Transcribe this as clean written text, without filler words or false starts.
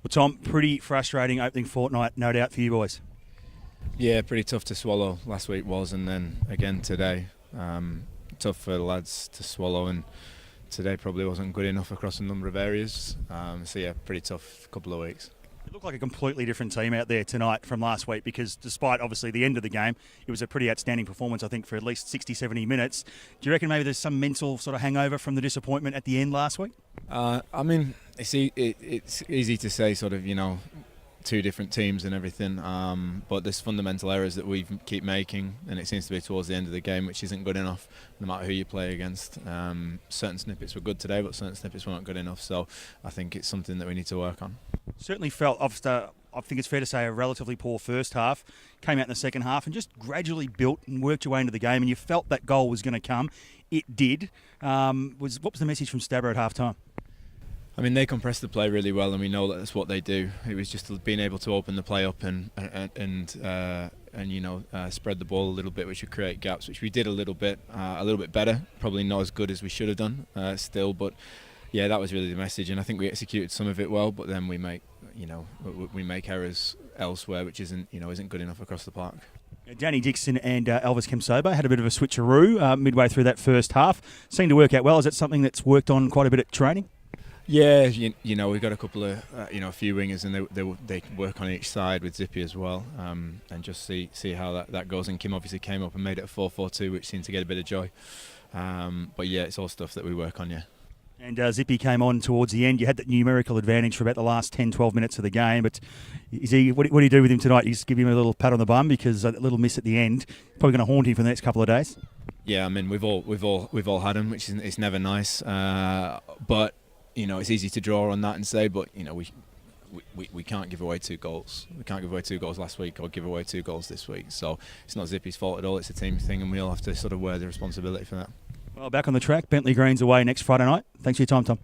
Tom, pretty frustrating opening fortnight, no doubt, for you boys. Yeah, pretty tough to swallow. Last week was, and then again today. Tough for the lads to swallow, and today probably wasn't good enough across a number of areas. So yeah, pretty tough couple of weeks. It looked like a completely different team out there tonight from last week, because despite obviously the end of the game, it was a pretty outstanding performance, I think, for at least 60, 70 minutes. Do you reckon maybe there's some mental sort of hangover from the disappointment at the end last week? I mean, it's easy to say, sort of, two different teams and everything, but there's fundamental errors that we keep making, and it seems to be towards the end of the game, which isn't good enough no matter who you play against. Certain snippets were good today, but certain snippets weren't good enough, so I think it's something that we need to work on. Certainly felt, I think it's fair to say, a relatively poor first half, came out in the second half and just gradually built and worked your way into the game, and you felt that goal was going to come. It did. What was the message from Stabber at half-time? I mean, they compress the play really well, and we know that that's what they do. It was just being able to open the play up and spread the ball a little bit, which would create gaps, which we did a little bit better. Probably not as good as we should have done still, but yeah, that was really the message. And I think we executed some of it well, but then we make errors elsewhere, which isn't good enough across the park. Danny Dixon and Elvis Kemsoba had a bit of a switcheroo midway through that first half. Seemed to work out well. Is that something that's worked on quite a bit at training? Yeah, we've got a couple of a few wingers, and they work on each side with Zippy as well, and just see how that goes. And Kim obviously came up and made it a 4-4-2, which seemed to get a bit of joy. But yeah, it's all stuff that we work on. Yeah. And Zippy came on towards the end. You had that numerical advantage for about the last 10-12 minutes of the game. But what do you do with him tonight? You just give him a little pat on the bum, because that little miss at the end probably going to haunt him for the next couple of days. Yeah, I mean we've all had him, which is it's never nice. But it's easy to draw on that and say, but we can't give away 2 goals. We can't give away 2 goals last week or give away 2 goals this week. So it's not Zippy's fault at all. It's a team thing, and we all have to sort of wear the responsibility for that. Well, back on the track, Bentley Green's away next Friday night. Thanks for your time, Tom.